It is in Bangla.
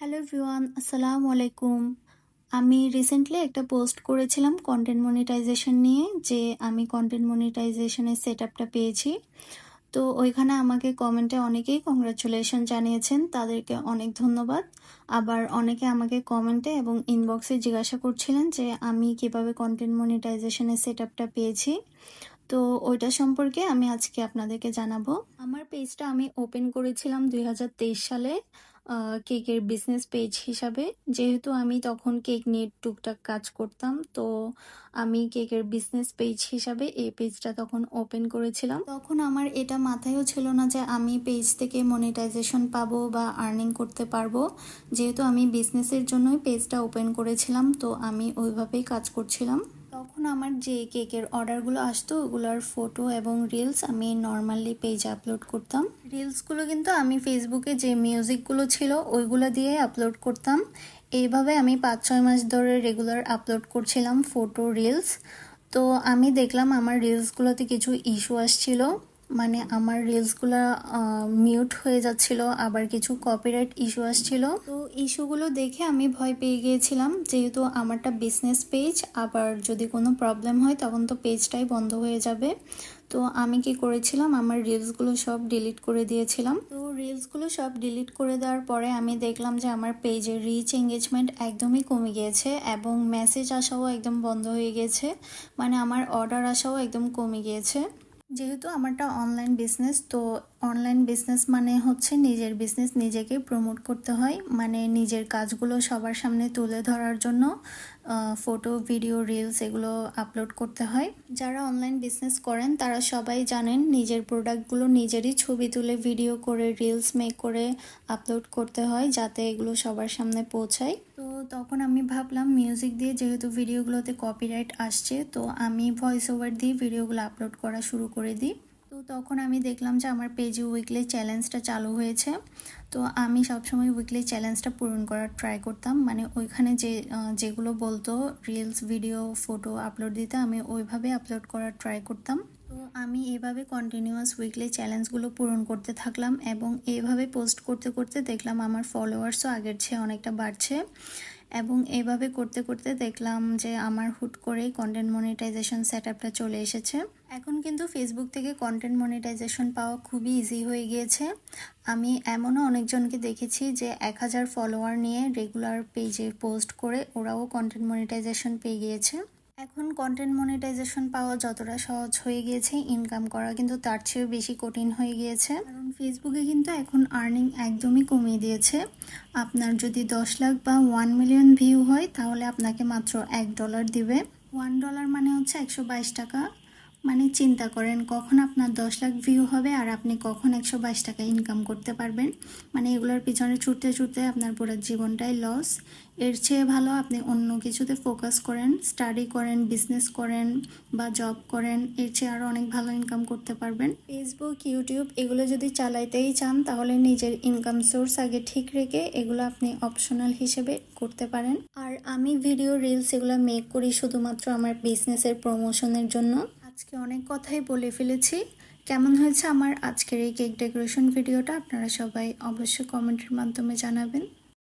হ্যালো এভরিওয়ান, আসসালামু আলাইকুম। আমি রিসেন্টলি একটা পোস্ট করেছিলাম কন্টেন্ট মনিটাইজেশন নিয়ে, যে আমি কন্টেন্ট মনিটাইজেশনের সেটআপটা পেয়েছি। তো ওইখানে আমাকে কমেন্টে অনেকেই কংগ্রাচুলেশন জানিয়েছেন, তাদেরকে অনেক ধন্যবাদ। আবার অনেকে আমাকে কমেন্টে এবং ইনবক্সে জিজ্ঞাসা করছিলেন যে আমি কিভাবে কন্টেন্ট মনিটাইজেশনের সেটআপটা পেয়েছি। তো ওইটা সম্পর্কে আমি আজকে আপনাদেরকে জানাবো। আমার পেজটা আমি ওপেন করেছিলাম 2023 সালে কেকের বিজনেস পেজ হিসাবে। যেহেতু আমি তখন কেক নিয়ে টুকটাক কাজ করতাম, তো আমি কেকের বিজনেস পেজ হিসাবে এই পেজটা তখন ওপেন করেছিলাম। তখন আমার এটা মাথায়ও ছিল না যে আমি পেজ থেকে মনিটাইজেশন পাবো বা আর্নিং করতে পারবো। যেহেতু আমি বিজনেসের জন্যই পেজটা ওপেন করেছিলাম, তো আমি ওইভাবেই কাজ করছিলাম। তখন আমার যে কেকের অর্ডারগুলো আসতো ওগুলোর ফটো এবং রিলস আমি নর্মালি পেজে আপলোড করতাম। রিলসগুলো কিন্তু আমি ফেসবুকে যে মিউজিকগুলো ছিল ওইগুলো দিয়ে আপলোড করতাম। এইভাবে আমি 5-6 মাস ধরে রেগুলার আপলোড করছিলাম ফটো রিলস। তো আমি দেখলাম আমার রিলসগুলোতে কিছু ইস্যু আসছিল, মানে আমার রিলসগুলো মিউট হয়ে যাচ্ছিল, আবার কিছু কপিরাইট ইস্যু আসছিল। তো ইস্যুগুলো দেখে আমি ভয় পেয়ে গিয়েছিলাম, যেহেতু আমারটা বিজনেস পেজ, আবার যদি কোনো প্রবলেম হয় তখন তো পেজটাই বন্ধ হয়ে যাবে। তো আমি কি করেছিলাম, আমার রিলসগুলো সব ডিলিট করে দিয়েছিলাম। তো রিলসগুলো সব ডিলিট করে দেওয়ার পরে আমি দেখলাম যে আমার পেজের রিচ এঙ্গেজমেন্ট একদমই কমে গিয়েছে এবং মেসেজ আসাও একদম বন্ধ হয়ে গিয়েছে, মানে আমার অর্ডার আসাও একদম কমে গিয়েছে। যেহেতু আমারটা অনলাইন বিজনেস, তো অনলাইন বিজনেস মানে হচ্ছে নিজের বিজনেস নিজেকে প্রমোট করতে হয়, মানে নিজের কাজগুলো সবার সামনে তুলে ধরার জন্য ফটো, ভিডিও, রিলস এগুলো আপলোড করতে হয়। যারা অনলাইন বিজনেস করেন তারা সবাই জানেন নিজের প্রোডাক্টগুলো নিজেরই ছবি তুলে ভিডিও করে রিলস মেক করে আপলোড করতে হয়, যাতে এগুলো সবার সামনে পৌঁছায়। তো তখন আমি ভাবলাম মিউজিক দিয়ে যেহেতু ভিডিওগুলোতে কপিরাইট আসছে, তো আমি ভয়েস ওভার দিয়ে ভিডিওগুলো আপলোড করা শুরু করে দিই। তো তখন আমি দেখলাম যে আমার পেজে উইকলি চ্যালেঞ্জটা চালু হয়েছে। তো আমি সবসময় উইকলি চ্যালেঞ্জটা পূরণ করার ট্রাই করতাম, মানে ওইখানে যেগুলো বলতো রিলস, ভিডিও, ফটো আপলোড দিতে, আমি ওইভাবে আপলোড করার ট্রাই করতাম। তো আমি এভাবে কন্টিনিউয়াস উইকলি চ্যালেঞ্জগুলো পূরণ করতে থাকলাম এবং এইভাবে পোস্ট করতে করতে দেখলাম আমার ফলোয়ার্সও আগের চেয়ে অনেকটা বাড়ছে। এবং এইভাবে করতে করতে দেখলাম যে আমার হুট করেই কন্টেন্ট মনিটাইজেশন সেটআপটা চলে এসেছে। এখন কিন্তু ফেসবুক থেকে কন্টেন্ট মনিটাইজেশন পাওয়া খুবই ইজি হয়ে গিয়েছে। আমি এমনও অনেকজনকে দেখেছি যে 1000 ফলোয়ার নিয়ে রেগুলার পেজে পোস্ট করে ওরাও কন্টেন্ট মনিটাইজেশন পেয়ে গিয়েছে। এখন কন্টেন্ট মনিটাইজেশন পাওয়া যতটা সহজ হয়ে গিয়েছে, ইনকাম করা কিন্তু তার চেয়েও বেশি কঠিন হয়ে গিয়েছে। কারণ ফেসবুকে কিন্তু এখন আর্নিং একদমই কমিয়ে দিয়েছে। আপনার যদি 10 লাখ বা 1 মিলিয়ন ভিউ হয় তাহলে আপনাকে মাত্র $1 দিবে। $1 মানে হচ্ছে 122 টাকা। মানে চিন্তা করেন, কখন আপনার 10 লাখ ভিউ হবে আর আপনি কখন 122 টাকা ইনকাম করতে পারবেন। মানে এগুলোর পিছনে ছুটতে ছুটতে আপনার পুরো জীবনটাই লস। এর চেয়ে ভালো আপনি অন্য কিছুতে ফোকাস করেন, স্টাডি করেন, বিজনেস করেন বা জব করেন, এর চেয়ে আরও অনেক ভালো ইনকাম করতে পারবেন। ফেসবুক, ইউটিউব এগুলো যদি চালাইতেই চান তাহলে নিজের ইনকাম সোর্স আগে ঠিক রেখে এগুলো আপনি অপশনাল হিসেবে করতে পারেন। আর আমি ভিডিও, রিলস এগুলো মেক করি শুধুমাত্র আমার বিজনেসের প্রমোশনের জন্য। আজকে অনেক কথাই বলে ফেলেছি। কেমন হয়েছে আমার আজকের এই কেক ডেকোরেশন ভিডিওটা আপনারা সবাই অবশ্যই কমেন্টের মাধ্যমে জানাবেন।